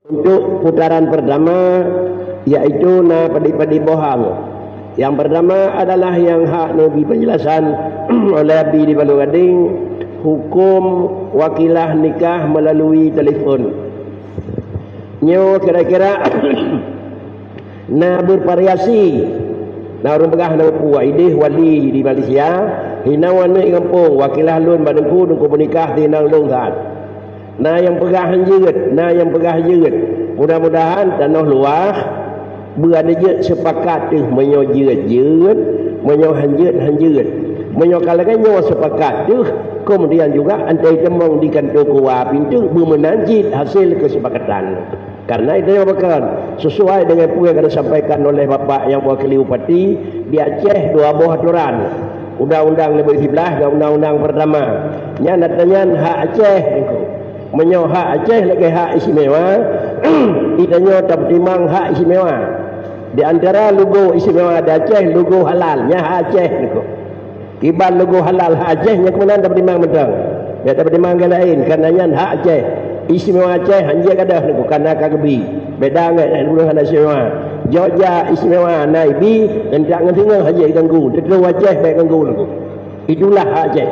Untuk putaran pertama yaitu na padi-padi bohang. Yang pertama adalah yang hak Nabi penjelasan oleh Abi di Palu Gading, hukum wakilah nikah melalui telefon. Nyo kira-kira na bervariasi. Na orang pegah na puaidih wali di Malaysia, hinawan na kampung wakilah lun badengku dengku menikah di nang longgat. Na yang pegah jeut, mudah-mudahan tanah luah berada je sepakat tu menyo jeut, menyo hanjeut, menyo kalakan nyo sepakat tu, kemudian juga antai temong di kantor kuah pintu bermenanjit hasil kesepakatan. Karena itu yang bakal sesuai dengan apa yang disampaikan oleh Bapak yang wakili Bupati di Aceh, dua buah aturan. Undang-undang lebih 11 dan undang-undang pertama. Nya natanya hak Aceh. Menyo hak Aceh lagi hak istimewa. Itanya tertimang hak istimewa. Di antara logo istimewa di Aceh, logo halalnya hak Aceh. Kibal logo halal hak Aceh, nya kemudian tertimang betul. Ya tertimang ke lain, karenanya hak Aceh. Istimewa Aceh hanya kadah niku karena kagebi. Beda dengan dulu hana istimewa. Jogja istimewa naibi dan tak ngendengar hanya ganggu. Tetu Aceh baik ganggu niku. Itulah hak Aceh.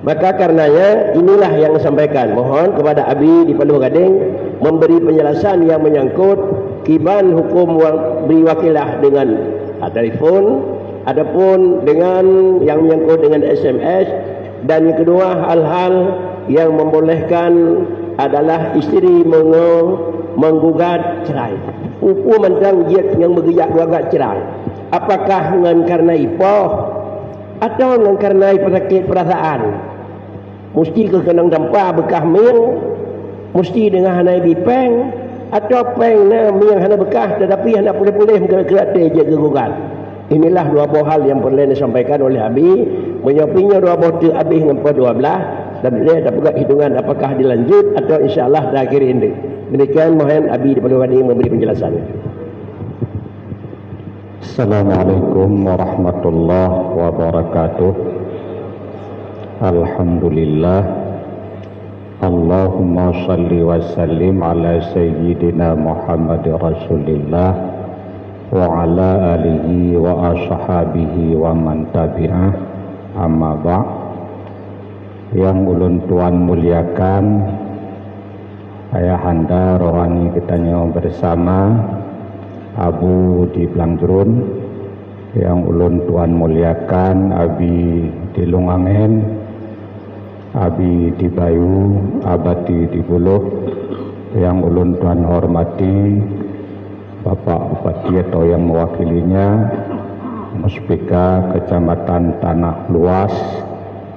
Maka karenanya inilah yang disampaikan. Mohon kepada Abi di Palu Gading memberi penjelasan yang menyangkut kiban hukum beri wakilah dengan telefon, adapun dengan yang menyangkut dengan SMS, dan yang kedua hal-hal yang membolehkan adalah isteri menggugat cerai. Hukum tentang jiat yang bergerak gugat cerai. Apakah dengan karena ipoh atau dengan karena penyakit perasaan? Mesti ke kenang dampa bekah ming, mesti dengan hanai bipeng, atau peng na ming hana bekah tetapi hana boleh-boleh gerak-gerak dia jaga gugat. Inilah dua buah hal yang perlu disampaikan oleh Abi. Menyampainya dua buah tu Abi dengan 12 dan dia ada juga hitungan apakah dilanjut atau insya-Allah dah akhir ini. Demikian mohon Abi di Palu Gading memberi penjelasan. Assalamualaikum warahmatullahi wabarakatuh. Alhamdulillah. Allahumma salli wa sallim ala sayyidina Muhammad Rasulillah wa ala alihi wa ashabihi wa man tabi'ah, amma ba'. Yang ulun tuan muliakan, ayahanda rohani kitanya bersama Abu di Blangjerun, yang ulun tuan muliakan Abi di Lungangen, Abi di Bayu, Abadi di Buluh, yang ulun tuan hormati Bapak Bupati atau yang mewakilinya, Muspika Kecamatan Tanah Luas,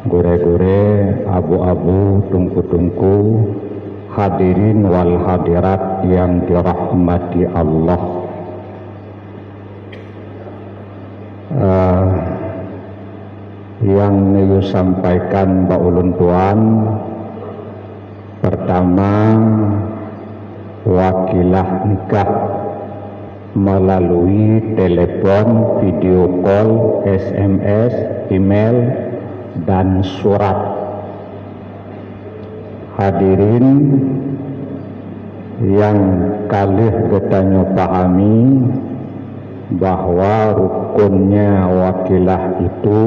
gure-gure, abu-abu, tungku-tungku, hadirin wal hadirat yang dirahmati Allah. Yang niyu sampaikan Mbak Ulun Tuan, pertama wakilah nikah melalui telepon, video call, SMS, email, dan surat. Hadirin yang kalih getanya pahami bahwa rukunnya wakilah itu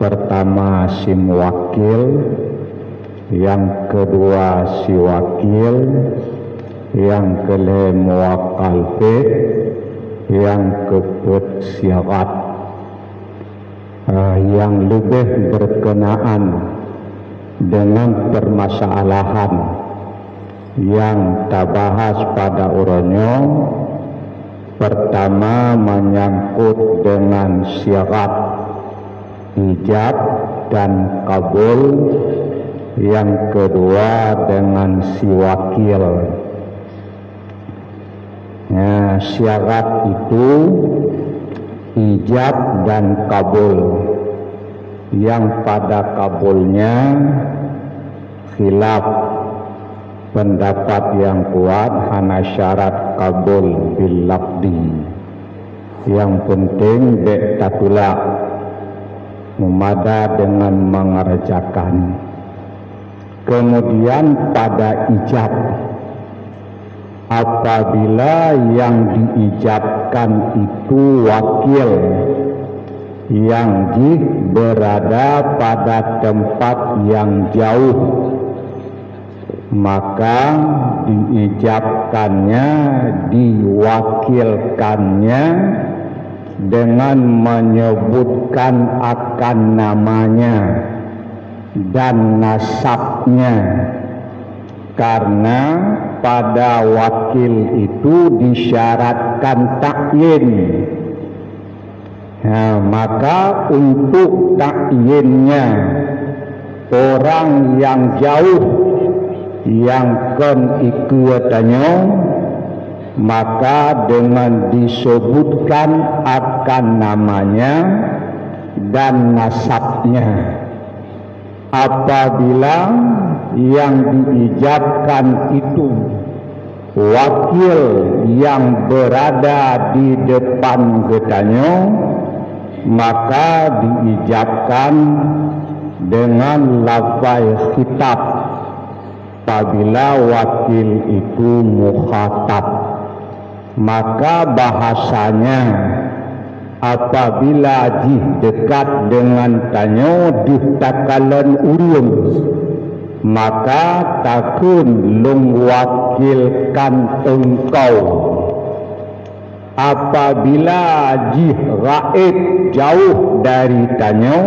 pertama si muwakil, yang kedua si wakil, yang kelima muwakal bih, yang keempat syarat. Yang lebih berkenaan dengan permasalahan yang terbahas pada urunnya, pertama menyangkut dengan syarat ijab dan kabul, yang kedua dengan si wakil. Nah, syarat itu ijab dan kabul. Yang pada kabulnya khilaf, pendapat yang kuat hanya syarat kabul bil lafdi. Yang penting dek tatulak memada dengan mengerjakan. Kemudian pada ijab, apabila yang diijabkan itu wakil yang berada pada tempat yang jauh, maka diijabkannya, diwakilkannya dengan menyebutkan akan namanya dan nasabnya, karena pada wakil itu disyaratkan ta'yin. Nah, maka untuk ta'yinnya orang yang jauh yang kan ikutannya, maka dengan disebutkan akan namanya dan nasabnya. Apabila yang diijabkan itu wakil yang berada di depan getanya, maka diijabkan dengan lafaz khitab apabila wakil itu mukhatab. Maka bahasanya apabila dekat dengan tanya ditakalan urung, maka takun lung wakilkan engkau. Apabila gaib jauh dari tanya,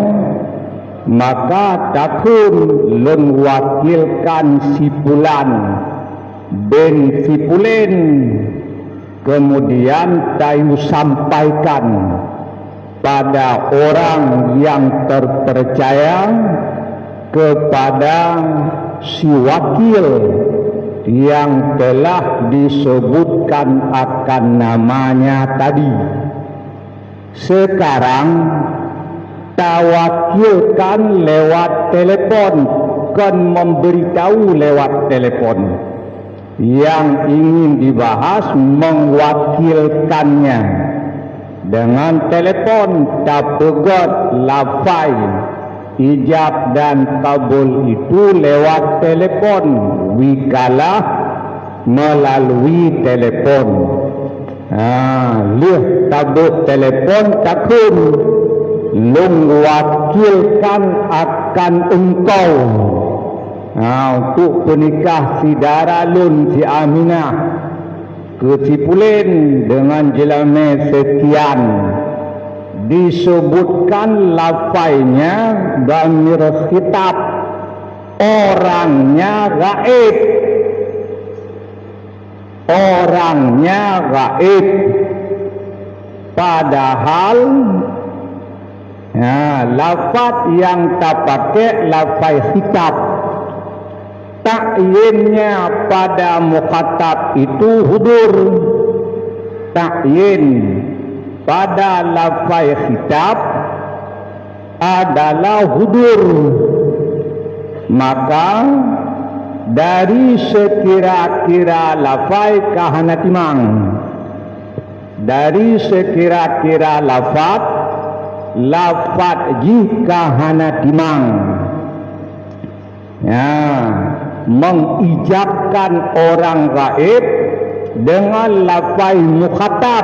maka takun lung wakilkan si fulan bin si fulan. Kemudian tayu sampaikan pada orang yang terpercaya kepada si wakil yang telah disebutkan akan namanya tadi. Sekarang tawakilkan lewat telepon, kan memberitahu lewat telepon. Yang ingin dibahas mewakilkannya dengan telepon, tapegot lafai ijab dan kabul itu lewat telepon, wikalah melalui telepon. Lih tabut telepon takun lung wakilkan akan engkau. Untuk penikah si Daralun si Aminah ke Cipulen dengan jelame sekian, disebutkan lafainya dhamir khitab, orangnya gaib, padahal lafaz yang tak pakai lafai khitab. Ta'yinnya pada mukhatab itu hudur. Ta'yin pada lafai khitab adalah hudur. Maka dari sekira-kira lafai kahana timang, dari sekira-kira lafaz jika hana timang, mengijabkan orang gaib dengan lafai mukhatab,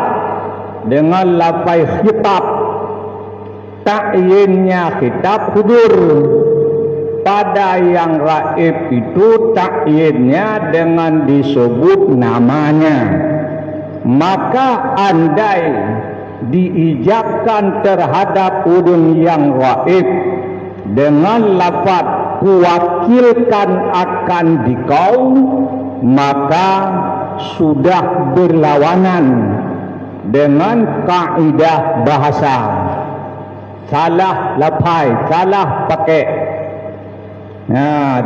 dengan lafai khitab. Ta'yinnya khitab hudur. Pada yang gaib itu ta'yinnya dengan disebut namanya. Maka andai diijabkan terhadap udun yang gaib dengan lafaz kuwakilkan akan dikau, maka sudah berlawanan dengan kaidah bahasa. Salah lafai, salah pakai.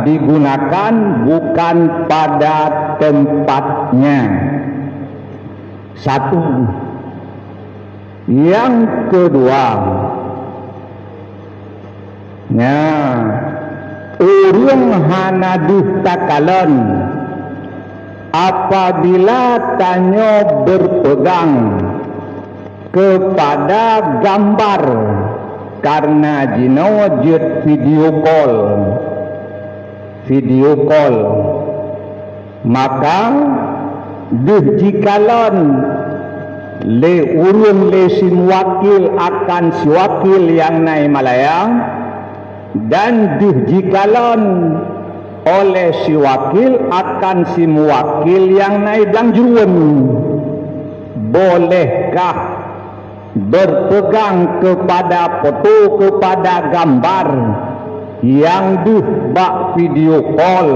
Digunakan bukan pada tempatnya. Satu. Yang kedua, urung hanaduh takalan apabila tanya berpegang kepada gambar, karena jino jet video call, maka deh jikalon le urun le si muwakil akan si wakil yang naik Malaya, dan deh jikalon oleh si wakil akan si muwakil yang naik Belangjuruan. Bolehkah berpegang kepada foto, kepada gambar yang bak video call?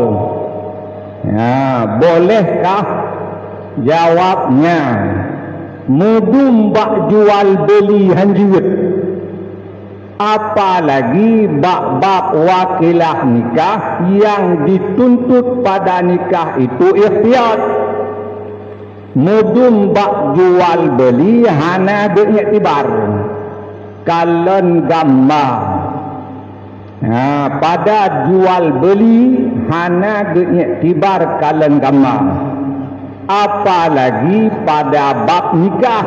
Ya, bolehkah? Jawabnya, mudum bak jual beli hanjut, apalagi bak wakilah nikah yang dituntut pada nikah itu ikhtiyat. Mudum bak jual beli hana beriktibar kalen gambar. Pada jual beli hana beriktibar kalen gambar, apalagi pada bab nikah,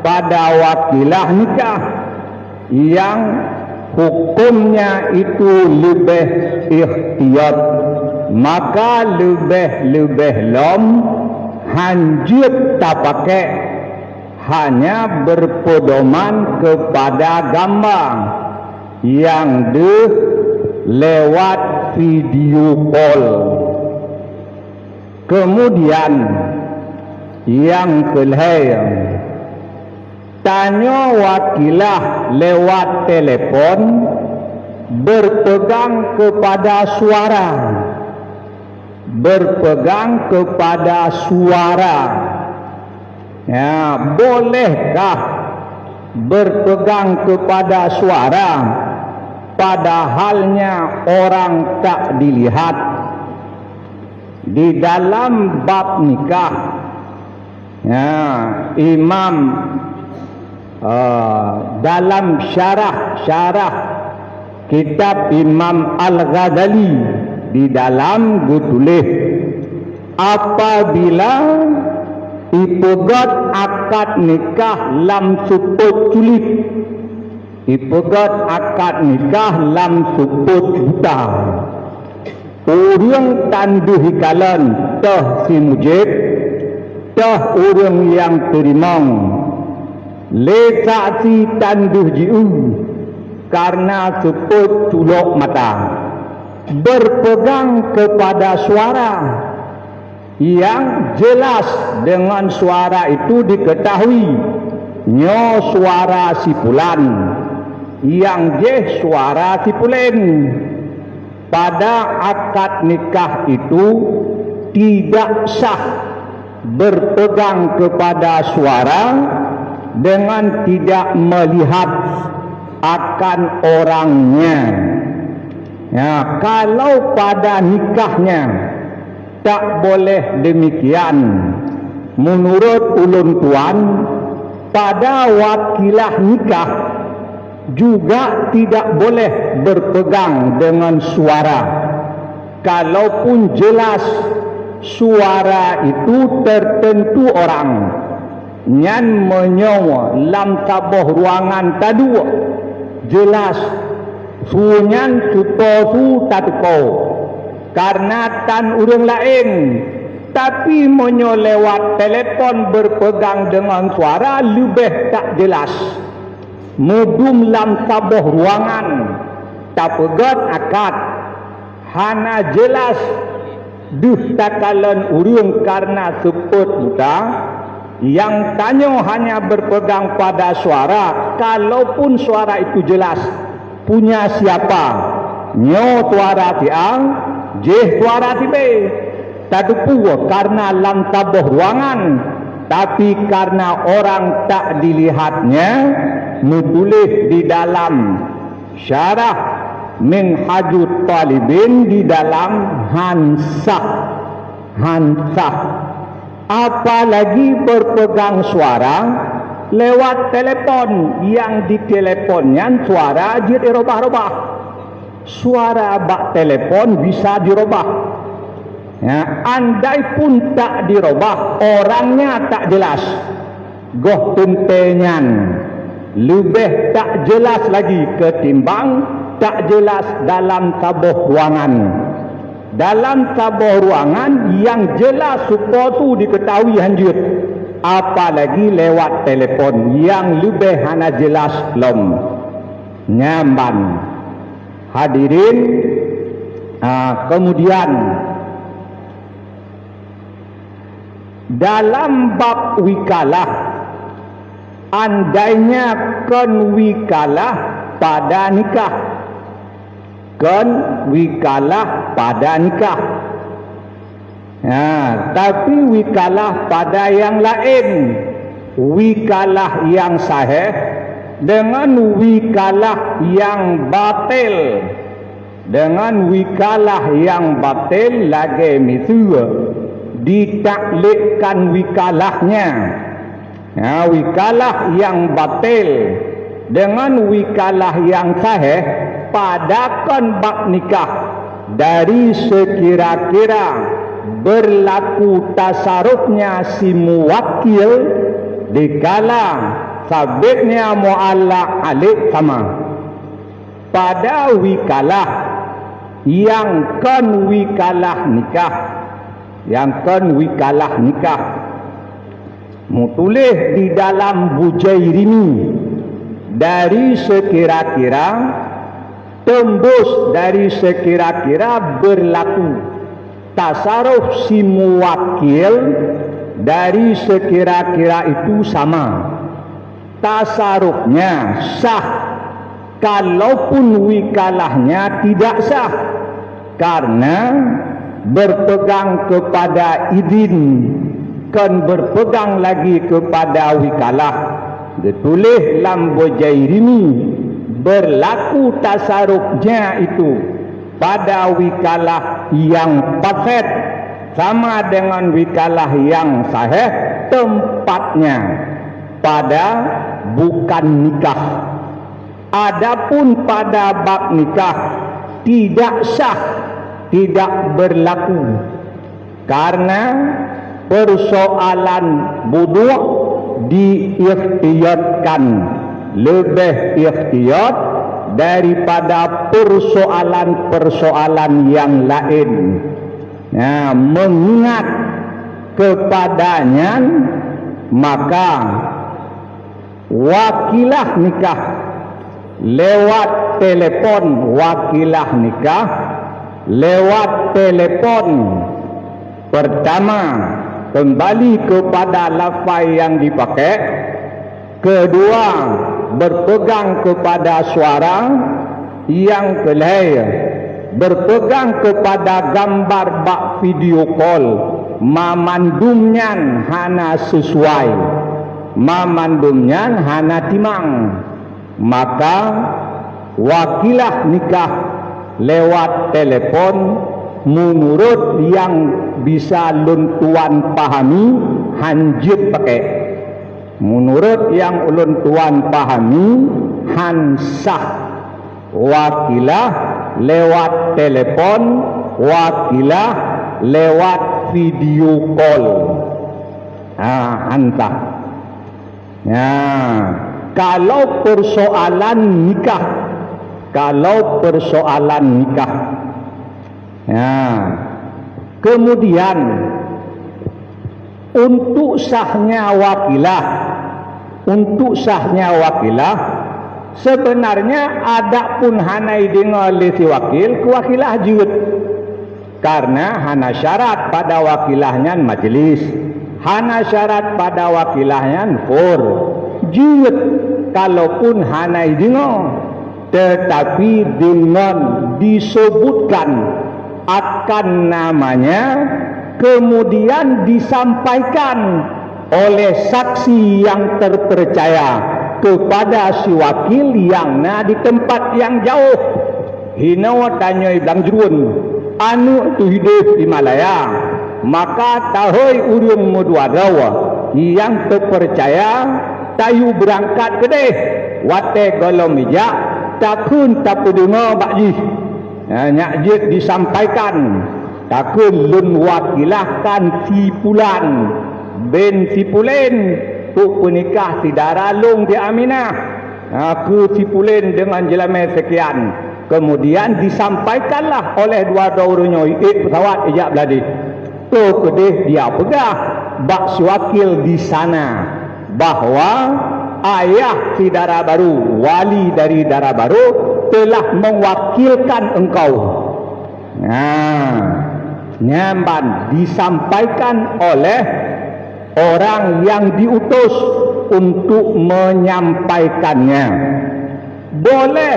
pada wakilah nikah yang hukumnya itu lebih ikhtiyat, maka lebih lom hanjut tak pakai, hanya berpedoman kepada gambar yang lewat video call. Kemudian yang kelihatan, tanya wakilah lewat telepon berpegang kepada suara, berpegang kepada suara. Ya, bolehkah berpegang kepada suara padahalnya orang tak dilihat? Di dalam bab nikah, ya, imam dalam syarah kitab Imam Al-Ghazali di dalam tulis, apabila ipegat akad nikah lam suput culit, ipegat akad nikah lam suput buta, orang tanduh hikalan tah si mujib, tah orang yang terimang le saksi tanduh jiu karena seput culok mata, berpegang kepada suara yang jelas. Dengan suara itu diketahui nyo suara si fulan, yang je suara si fulan. Pada akad nikah itu tidak sah berpegang kepada suara dengan tidak melihat akan orangnya. Ya, kalau pada nikahnya tak boleh demikian, menurut ulun tuan, pada wakilah nikah juga tidak boleh berpegang dengan suara, kalaupun jelas suara itu tertentu orang nyan menyawa lam taboh ruangan tadu, jelas sunyan suto tatuko karena tan urang lain, tapi menyo lewat telepon berpegang dengan suara lebih tak jelas. Mudum lam taboh ruangan tak pegat akad hana jelas duh takalan urang karena seput buta, yang tanya hanya berpegang pada suara, kalaupun suara itu jelas punya siapa, nyo suara tiang je suara tibe tadupu karena lam taboh ruangan, tapi karena orang tak dilihatnya, nutulis di dalam syarah Minhajut Talibin di dalam Hansah. Apalagi berpegang suara lewat telepon, yang di teleponnya suara dia dirubah-rubah. Suara bak telepon bisa dirubah. Ya, andai pun tak dirubah, orangnya tak jelas. Goh tentenyan lebih tak jelas lagi ketimbang tak jelas dalam tabuh ruangan. dalam sebuah ruangan yang jelas supaya tu diketahui hanjut, apalagi lewat telefon yang lebih hana jelas belum nyaman. Hadirin, kemudian dalam bab wikalah, andainya kon wikalah pada nikah, kon wikalah pada nikah, tapi wikalah pada yang lain, wikalah yang sahih dengan wikalah yang batil. Dengan wikalah yang batil lagi mitu ditaklikkan wikalahnya. Wikalah yang batil dengan wikalah yang sahih padakan bab nikah dari sekira-kira berlaku tasarufnya si muwakil dikala sabitnya mu'allaq alik sama. Pada wikalah yang kan wikalah nikah, yang kan wikalah nikah mutulih di dalam Bujairimi dari sekira-kira tembus dari sekira-kira berlaku tasaruf si muwakil dari sekira-kira itu sama, tasarufnya sah, kalaupun wikalahnya tidak sah karena berpegang kepada idin, kan berpegang lagi kepada wikalah. Ditulis dalam Bujairimi berlaku tasarufnya itu pada wikalah yang fasid sama dengan wikalah yang sahih, tempatnya pada bukan nikah. Adapun pada bab nikah tidak sah, tidak berlaku karena persoalan budu' diikhtiyatkan, lebih ikhtiyat daripada persoalan-persoalan yang lain. Mengingat kepadanya maka wakilah nikah lewat telepon, wakilah nikah lewat telepon pertama kembali kepada lafaz yang dipakai, kedua berpegang kepada suara, yang kelima berpegang kepada gambar bak video call, mamandumnya hana sesuai, mamandumnya hana timang, maka wakilah nikah lewat telepon menurut yang bisa luntuan pahami hanjit pakai, menurut yang ulun tuan pahami hansah. Wakilah lewat telepon, wakilah lewat video call, hantah. Kalau persoalan nikah, kalau persoalan nikah, kemudian untuk sahnya wakilah, untuk sahnya wakilah sebenarnya ada pun hanai dengar lesi wakil, kewakilah jut, karena hana syarat pada wakilahnya majlis, hana syarat pada wakilahnya for jut, kalaupun hanai dengar, tetapi dengan disebutkan akan namanya kemudian disampaikan oleh saksi yang terpercaya kepada si wakil yang di tempat yang jauh. Hina tanya ibang jurun anu tu hidup di Malaya, maka tahoi urung muduadawa yang terpercaya tayu berangkat ke deh wate golom ijak takun tapudungo bakji nyakjit disampaikan takun lun wakilahkan si pulan ben si pulen tu penikah si daralung di Aminah aku si pulen dengan jelame sekian Kemudian disampaikanlah oleh dua orangnya pesawat ejak beladi. Tu kedih dia pegah bak wakil di sana bahwa ayah si Dara Baru, wali dari Dara Baru telah mewakilkan engkau. Nah, nyamban disampaikan oleh orang yang diutus untuk menyampaikannya. Boleh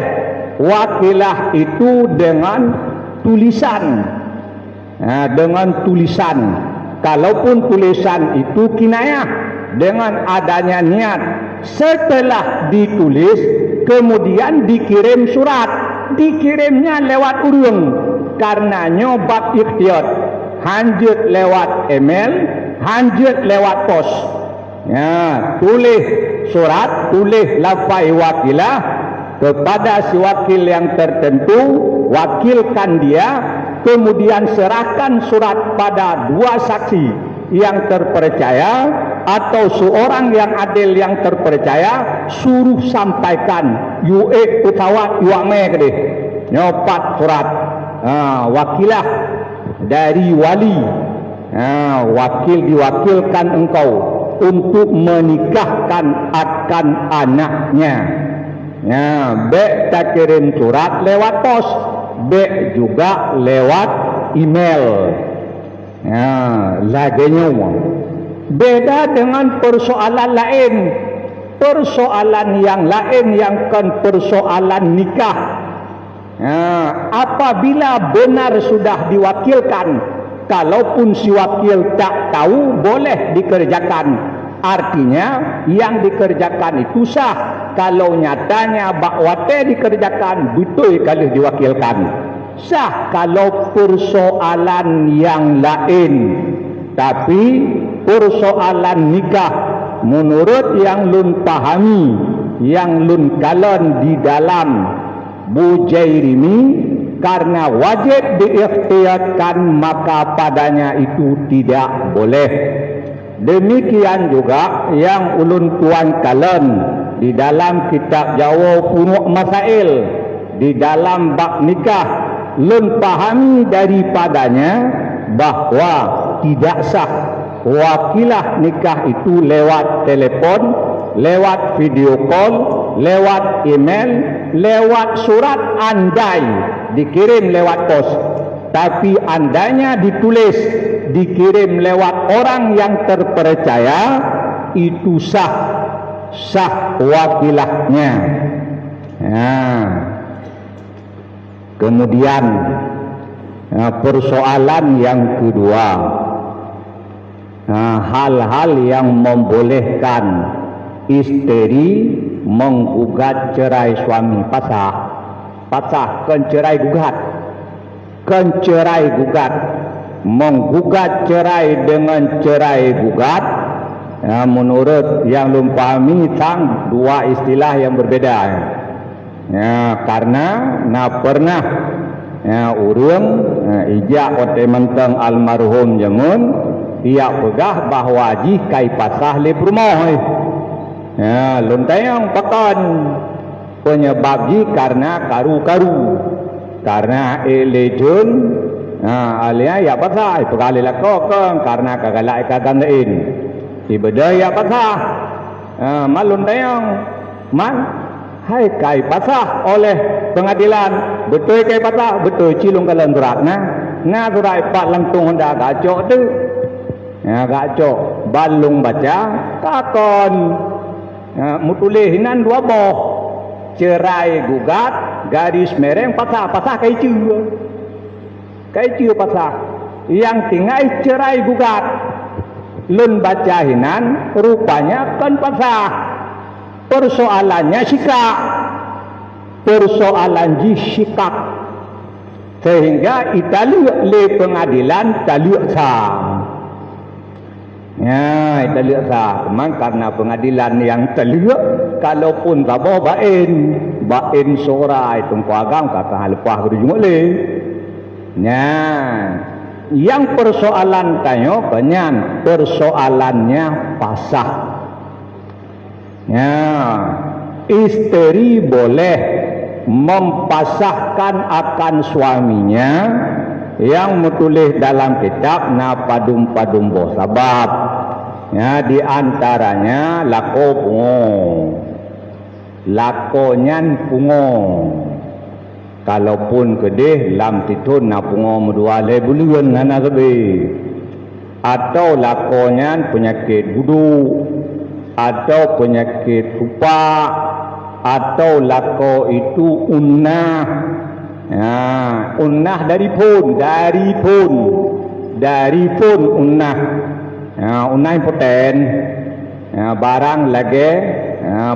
wakilah itu dengan tulisan. Nah, dengan tulisan. Kalaupun tulisan itu kinayah dengan adanya niat setelah ditulis kemudian dikirim surat, dikirimnya lewat urung karena nyobat ikhtiyat, hanjut lewat email, hanjut lewat pos. Ya, tulis surat, tulis lafai wakilah kepada si wakil yang tertentu, wakilkan dia, kemudian serahkan surat pada dua saksi yang terpercaya atau seorang yang adil yang terpercaya, suruh sampaikan pesawat yuame kedih nyopat surat. Wakilah dari wali, wakil diwakilkan engkau untuk menikahkan akan anaknya. Baik tak kirim surat lewat pos, baik juga lewat email. Laganya beda dengan persoalan lain. Persoalan yang lain yang kan persoalan nikah. Apabila benar sudah diwakilkan, kalaupun si wakil tak tahu boleh dikerjakan. Artinya yang dikerjakan itu sah. Kalau nyatanya bakwate dikerjakan, betul kalau diwakilkan. Sah kalau persoalan yang lain. Tapi persoalan nikah menurut yang lun pahami, yang lun kalan di dalam Bujairimi, karena wajib diikhtiarkan maka padanya itu tidak boleh. Demikian juga yang ulun tuan kalan di dalam kitab Jawa Furu' Masail, di dalam bab nikah lun pahami daripadanya bahwa tidak sah wakilah nikah itu lewat telefon, lewat video call, lewat email, lewat surat andai dikirim lewat pos. Tapi andainya ditulis, dikirim lewat orang yang terpercaya, itu sah wakilahnya. Kemudian persoalan yang kedua, hal-hal yang membolehkan istri menggugat cerai suami. Pasah kencerai gugat, menggugat cerai dengan cerai gugat. Menurut yang lum pahami sang dua istilah yang berbeda. Karena pernah urang ijak ote menteng almarhum jamun dia pegah bahwa jikai pasah le rumah. Luntayang pakan penyebab ji karena karu-karu, karena elejun alia ya pasah pekali lakokang karena kagalai kagandain ibada ya pasah maluntayang hai kai pasah oleh pengadilan, betul kai pasah, betul cilung kalan suratna surat pak lantung honda gacok tu gacok balung baca kakon mutulih hinan dua boh cerai gugat garis mereng pasah kai ciu pasah yang tinggal cerai gugat lun baca hinan rupanya kan pasah. Persoalannya sikap, persoalan sikap, sehingga italiuk le pengadilan taliuk sah. Italiuk sah. Memang karena pengadilan yang taliuk, kalaupun tabah bain sora itu kuagam kata halepah berjumpa le. Yang persoalan tanyo banyak, persoalannya pasah. Istri boleh mempasahkan akan suaminya yang menulis dalam kitab na padum-padum boh sabab. Ya, di antaranya lako pungo. Lakonyan pungo. Kalaupun kedih lam titun na pungo medua le bulian ngana sebe. Atau lakonyan penyakit budu, atau penyakit lupa, atau lako itu unnah. Ya, unnah dari pun unnah. Ya, unnah impoten. Ya, barang lagi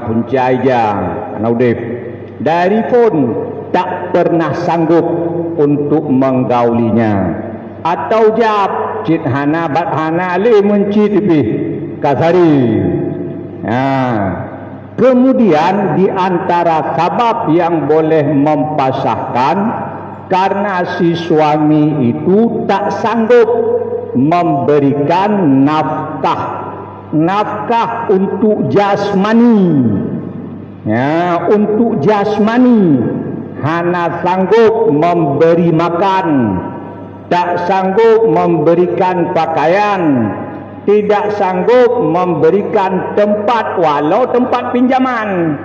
punca ijang naudip. Dari pun tak pernah sanggup untuk menggaulinya. Atau jab cit hana bat hana le mencit lebih kasari. Ya. Kemudian di antara sebab yang boleh mempasahkan karena si suami itu tak sanggup memberikan nafkah untuk jasmani. Ya, untuk jasmani hana sanggup memberi makan, tak sanggup memberikan pakaian, tidak sanggup memberikan tempat walau tempat pinjaman.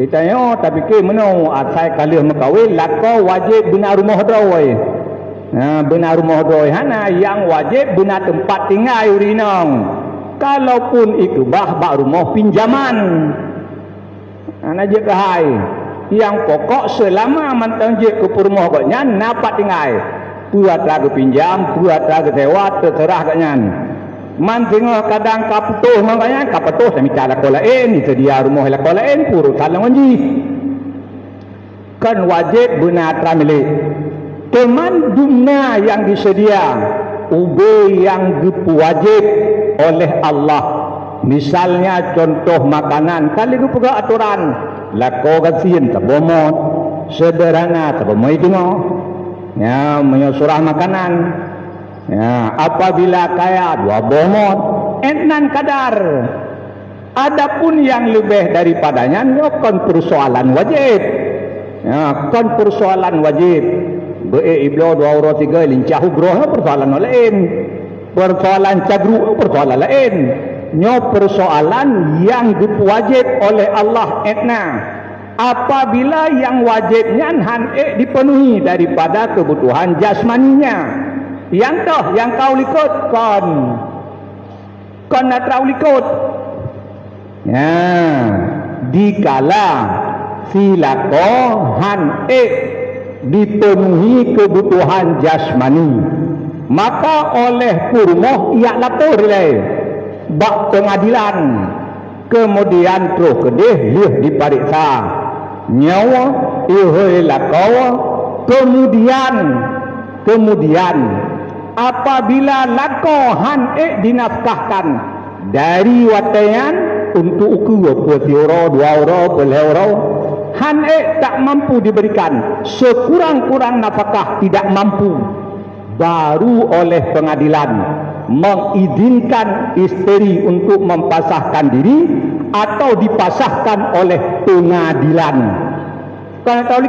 Kita yo tapi ke meno asai kalih makawin lako wajib bina rumah drawai. Bina rumah drawai hana yang wajib bina tempat tinggal urinong. Kalaupun itu bah rumah pinjaman. Ana je kahai. Yang pokok selama mantang je ke rumah koknya napat tinggal. Buat lagu pinjam, buat lagu sewa, terserah katnya. Man tengok kadang kaputuh makanya kaputuh saya minta lako lain, sedia rumah lako lain, puru salang onji. Kan wajib benar milik. Teman dunia yang disedia, ube yang wajib oleh Allah. Misalnya contoh makanan, kali itu juga aturan. Lako kasihin terbomot, sederhana terbomot tengok. Ya, menyusurah makanan. Ya, apabila kaya dua bomot, enan kadar. Adapun yang lebih daripadanya, kon persoalan wajib. Ya, kon persoalan wajib. Iblo 2 euro 3 lincah ugroh persoalan lain. Persoalan cadru persoalan lain. Nyo persoalan yang wajib oleh Allah etna. Apabila yang wajibnya dipenuhi daripada kebutuhan jasmaninya. Yang toh yang kau likut kon nak kau likut. Ya, dikala silako dipenuhi kebutuhan jasmani, maka oleh purmoh ia lapor bak pengadilan, kemudian terus kedih lih dipariksa nyawa ihoi lakau, kemudian apabila lakohan dinafkahkan dari watayan untuk ukur 20 euro, 2 euro, 10 euro, han tak mampu diberikan, sekurang-kurang nafkah tidak mampu, baru oleh pengadilan mengizinkan isteri untuk mempasahkan diri atau dipasahkan oleh pengadilan. Kalau tahu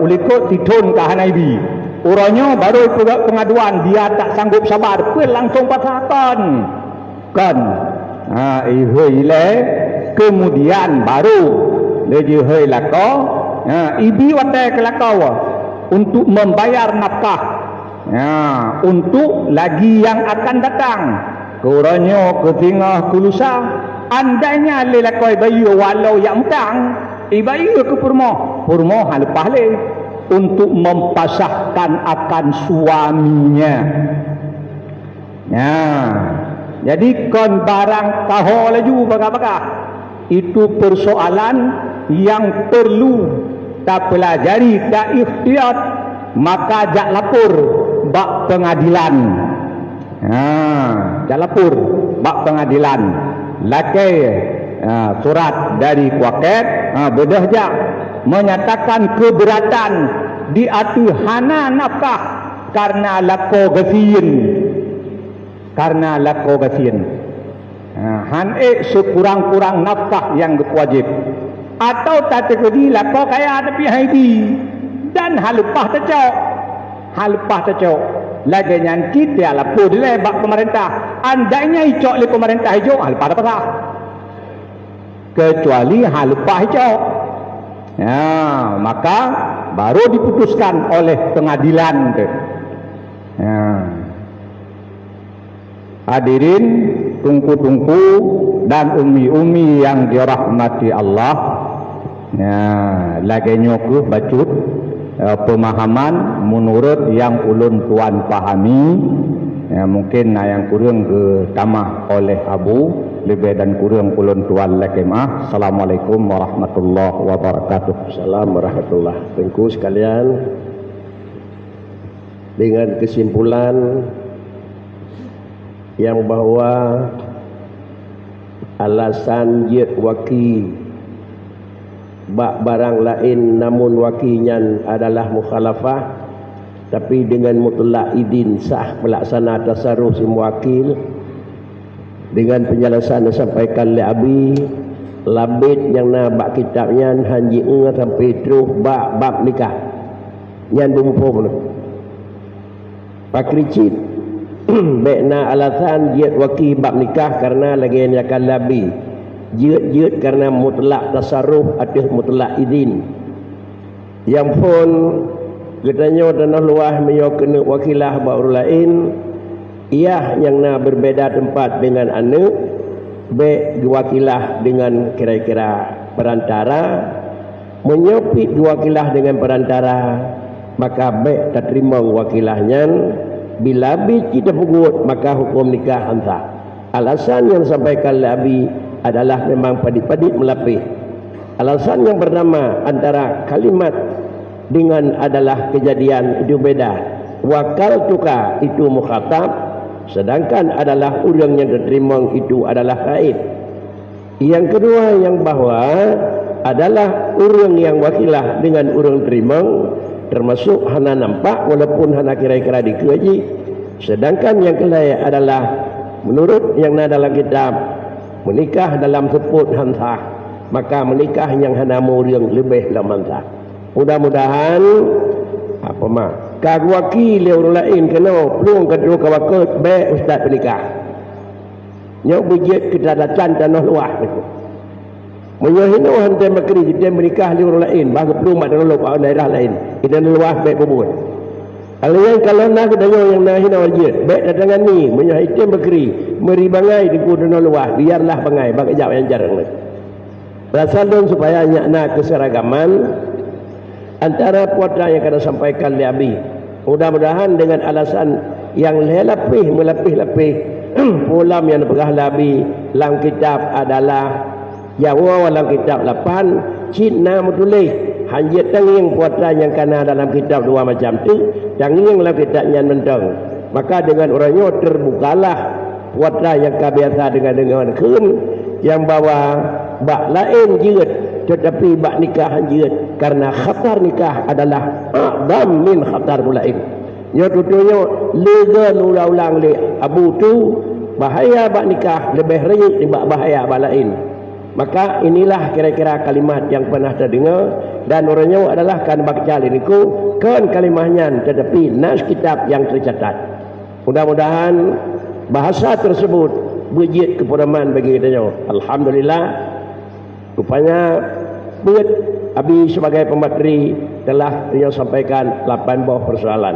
likut titun ke hanaibi. Orangnya baru pengaduan, dia tak sanggup sabar, pun langsung pasahkan. Kan? Kemudian baru lejehai lako, ibi watai ke lako untuk membayar nafkah. Untuk lagi yang akan datang. Orangnya ke tengah kulusa, andainya lelakoi bayu walau yang utang, ibayu ke purmoh lepas untuk mempasahkan akan suaminya. Ya, jadi kon barang tahu laju baga-baga. Itu persoalan yang perlu tak pelajari, tak ikhtiyat, maka jak lapor bak pengadilan. Jak lapor bak pengadilan. Lakai surat dari kuaket bedah jak menyatakan keberatan diatu hana nafkah karena lako gasin. Han sekurang-kurang nafkah yang wajib. atau tak terjadi lapor kaya tapi haidi dan hal lepas tercok lagi yang kita lapor dia bak pemerintah andainya icok oleh pemerintah hijau hal lepas apa kecuali hal lepas hijau ya, maka baru diputuskan oleh pengadilan ya. Hadirin tungku-tungku dan umi-umi yang dirahmati Allah ya, lagi nyokuh bacut pemahaman menurut yang ulun tuan pahami ya, mungkin yang kurang ke tamah oleh Abu lebih dan kurang ulun tuan lekemah. Assalamualaikum warahmatullahi wabarakatuh. Assalamualaikum warahmatullahi wabarakatuh. Tengku sekalian, dengan kesimpulan yang bahwa alasan jid waki bak barang lain namun wakinya adalah mukhalafah, tapi dengan mutlak idin sah pelaksana tasarruf si muwakil dengan penjelasan yang disampaikan oleh Abi labid yang nak bak kitabnya hanji unga sampai terus bab nikah yang bumpu pakricit bekna alasan jid waki bab nikah karena lagi yang akan labi jid karena mutlak tasarruf atau mutlak idin yang pun katanya tanah luah meyo kena wakilah baru lain ia yang nak berbeza tempat dengan anak be wakilah dengan kira-kira perantara menyopit wakilah dengan perantara maka be tak terima wakilahnya bila bi kita pugut maka hukum nikah hantar. Alasan yang disampaikan oleh Abi adalah memang padik-padik melapih. Alasan yang bernama antara kalimat dengan adalah kejadian itu beda. Wakal tuka itu mukhatab, sedangkan adalah orang yang diterima itu adalah gaib. Yang kedua yang bahwa adalah orang yang wakilah dengan orang terima, termasuk hana nampak walaupun hana kira-kira dikaji, sedangkan yang kelai adalah menurut yang ada dalam kitab menikah dalam sebut hansah, maka menikah yang hana yang lebih lamansa. Mudah-mudahan apa mak kagwaki orang lain kena pelung kedua kawakut be ustaz menikah nyok bujit kedadatan tanah luah menyohino hantai makri kita menikah di orang lain bahagia pelung mak dalam luar daerah lain kita luah baik pembuat kalau nak kedanya yang nahina wajib baik datangan ni menyohitim makri meri bangai di kudanan luah biarlah bangai bagai jauh yang jarang rasa dong supaya nak keseragaman antara putra yang kena sampaikan oleh Abi. Mudah-mudahan dengan alasan yang melapih-lapih pulam yang dipegah Abi dalam kitab adalah Jawa dalam kitab 8 Cina mutulih hanjit tenging putra yang kena dalam kitab dua macam tu tenging dalam kitabnya mentang. Maka dengan orangnya terbukalah putra yang kebiasa dengan kun yang bawa bak lain jirat tetapi bak nikah jirat karena khatar nikah adalah a'zam min khatar mulain. Nya tutunya lega ulang le abu tu bahaya bak nikah lebih renyit timbang bahaya bak lain. Maka inilah kira-kira kalimat yang pernah terdengar dan orangnya adalah kan baca niku kan kalimahnya tetapi nas kitab yang tercatat. Mudah-mudahan bahasa tersebut berjid kepodaman bagi kita. Alhamdulillah. Rupanya Abi sebagai pemateri telah dia sampaikan 8 buah persoalan.